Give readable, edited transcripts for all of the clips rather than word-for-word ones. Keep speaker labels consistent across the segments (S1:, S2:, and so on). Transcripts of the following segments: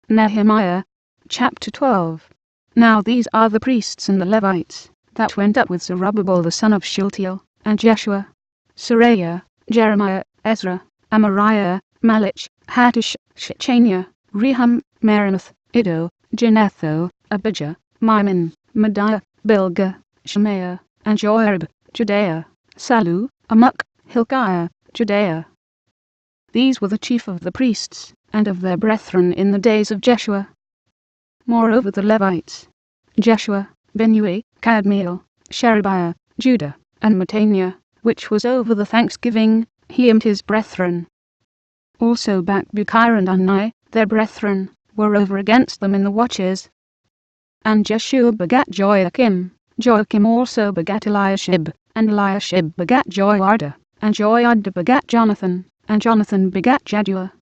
S1: Nehemiah, chapter 12. Now these are the priests and the Levites, that went up with Zerubbabel the son of Shealtiel, and Jeshua, Seraiah, Jeremiah, Ezra, Amariah, Malach, Hattush, Shechaniah, Rehum, Meremoth, Iddo, Ginetho, Abijah, Mimin, Mediah, Bilgah, Shemaiah, and Joarib, Judea, Sallu, Amok, Hilkiah, Judea. These were the chief of the priests, and of their brethren in the days of Jeshua. Moreover the Levites, Jeshua, Binnui, Kadmiel, Sherebiah, Judah, and Mattaniah, which was over the thanksgiving, he and his brethren. Also Bakbukiah and Unni, their brethren, were over against them in the watches. And Jeshua begat Joachim, Joachim also begat Eliashib, and Eliashib begat Joiada, and Joiada begat Jonathan, and Jonathan begat Jaddua.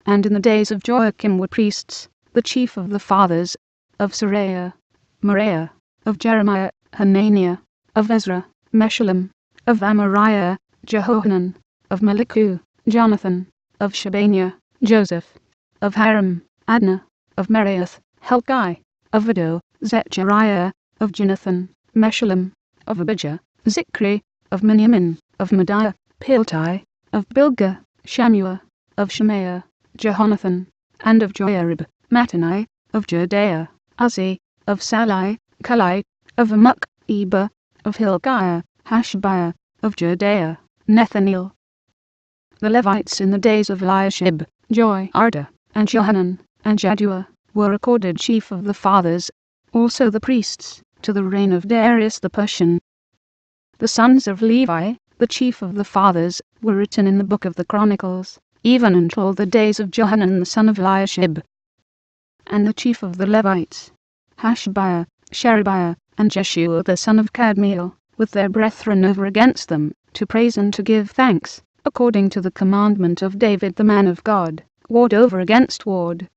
S1: And in the days of Joachim were priests, the chief of the fathers, of Seraiah, Moriah, of Jeremiah, Hananiah, of Ezra, Meshullam, of Amariah, Jehohanan, of Melichu, Jonathan, of Shebaniah, Joseph, of Haram, Adnah, of Meraioth, Helkai, of Iddo, Zechariah, of Jonathan, Meshullam, of Abijah, Zikri, of Miniamin, of Mediah, Piltai, of Bilgah, Shammua, of Shemaiah, Jehonathan, and of Joarib, Mattani, of Judea, Uzzi, of Salai, Kalai, of Amok, Eber, of Hilkiah, Hashabiah, of Judea, Nethaneel. The Levites in the days of Eliashib, Joiada, and Johanan, and Jaddua, were accorded chief of the fathers, also the priests, to the reign of Darius the Persian. The sons of Levi, the chief of the fathers, were written in the book of the Chronicles, even until the days of Johanan the son of Eliashib. And the chief of the Levites, Hashabiah, Sherebiah, and Jeshua the son of Kadmiel, with their brethren over against them, to praise and to give thanks, according to the commandment of David the man of God, ward over against ward.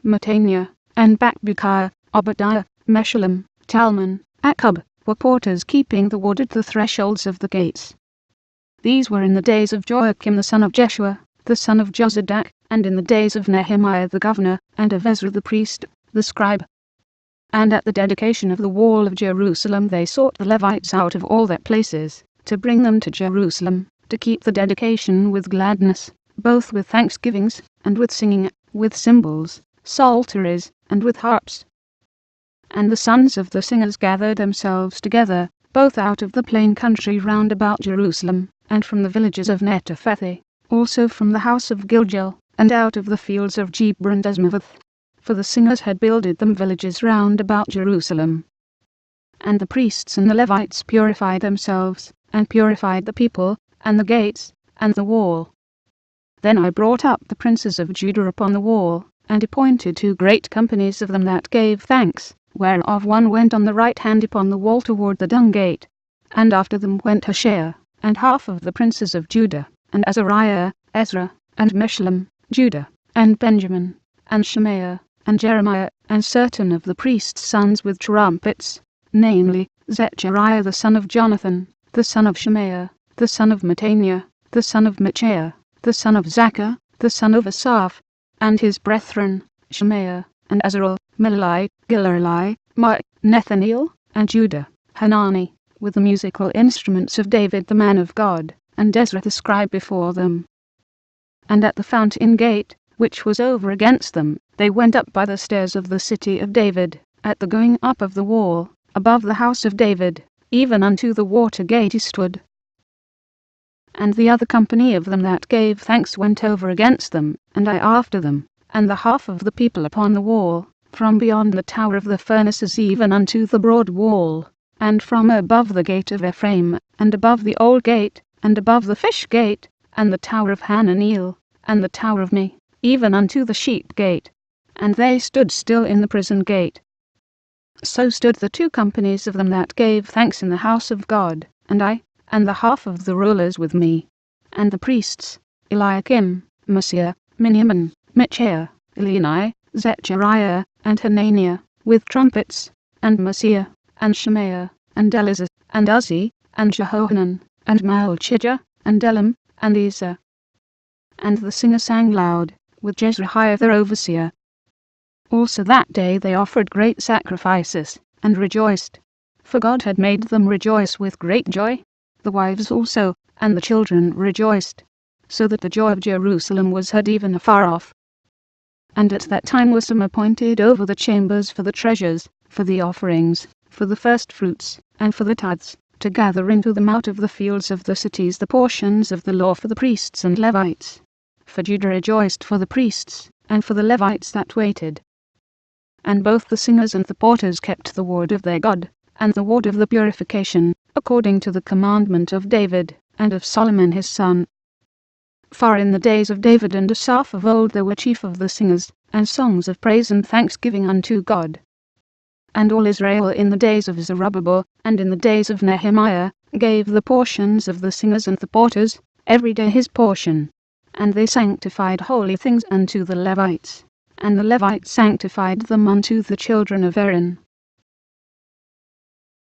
S1: Mattaniah, and Bakbukiah, Obadiah, Meshullam, Talmon, Akkub, were porters keeping the ward at the thresholds of the gates. These were in the days of Joachim the son of Jeshua, the son of Jozadak, and in the days of Nehemiah the governor, and of Ezra the priest, the scribe. And at the dedication of the wall of Jerusalem they sought the Levites out of all their places, to bring them to Jerusalem, to keep the dedication with gladness, both with thanksgivings, and with singing, with cymbals, psalteries, and with harps. And the sons of the singers gathered themselves together, both out of the plain country round about Jerusalem, and from the villages of Netophathi, also from the house of Gilgal, and out of the fields of Jeber and Asmaveth. For the singers had builded them villages round about Jerusalem. And the priests and the Levites purified themselves, and purified the people, and the gates, and the wall. Then I brought up the princes of Judah upon the wall, and appointed 2 great companies of them that gave thanks, whereof one went on the right hand upon the wall toward the dung gate. And after them went Hoshea, and half of the princes of Judah, and Azariah, Ezra, and Meshullam, Judah, and Benjamin, and Shemaiah, and Jeremiah, and certain of the priests' sons with trumpets, namely, Zechariah the son of Jonathan, the son of Shemaiah, the son of Mattaniah, the son of Michaiah, the son of Zaccur, the son of Asaph, and his brethren, Shemaiah, and Azarel, Milalai, Gilalai, Nethaneel, and Judah, Hanani, with the musical instruments of David the man of God, and Ezra the scribe before them. And at the fountain gate, which was over against them, they went up by the stairs of the city of David, at the going up of the wall, above the house of David, even unto the water gate eastward. And the other company of them that gave thanks went over against them, and I after them, and the half of the people upon the wall, from beyond the tower of the furnaces even unto the broad wall, and from above the gate of Ephraim, and above the old gate, and above the fish gate, and the tower of Hananeel, and the tower of Me, even unto the sheep gate. And they stood still in the prison gate. So stood the 2 companies of them that gave thanks in the house of God, and I, and the half of the rulers with me, and the priests, Eliakim, Maaseiah, Miniamin, Michaiah, Eleni, Zechariah, and Hananiah, with trumpets, and Maaseiah, and Shemaiah, and Elizur, and Uzzi, and Jehohanan, and Malchijah, and Elam, and Ezer. And the singer sang loud, with Jezreiah their overseer, Also that day they offered great sacrifices, and rejoiced. For God had made them rejoice with great joy. The wives also, and the children rejoiced, so that the joy of Jerusalem was heard even afar off. And at that time were some appointed over the chambers for the treasures, for the offerings, for the firstfruits, and for the tithes, to gather into them out of the fields of the cities the portions of the law for the priests and Levites. For Judah rejoiced for the priests, and for the Levites that waited. And both the singers and the porters kept the word of their God, and the word of the purification, according to the commandment of David, and of Solomon his son. For in the days of David and Asaph of old there were chief of the singers, and songs of praise and thanksgiving unto God. And all Israel in the days of Zerubbabel, and in the days of Nehemiah, gave the portions of the singers and the porters, every day his portion. And they sanctified holy things unto the Levites, and the Levites sanctified them unto the children of Aaron.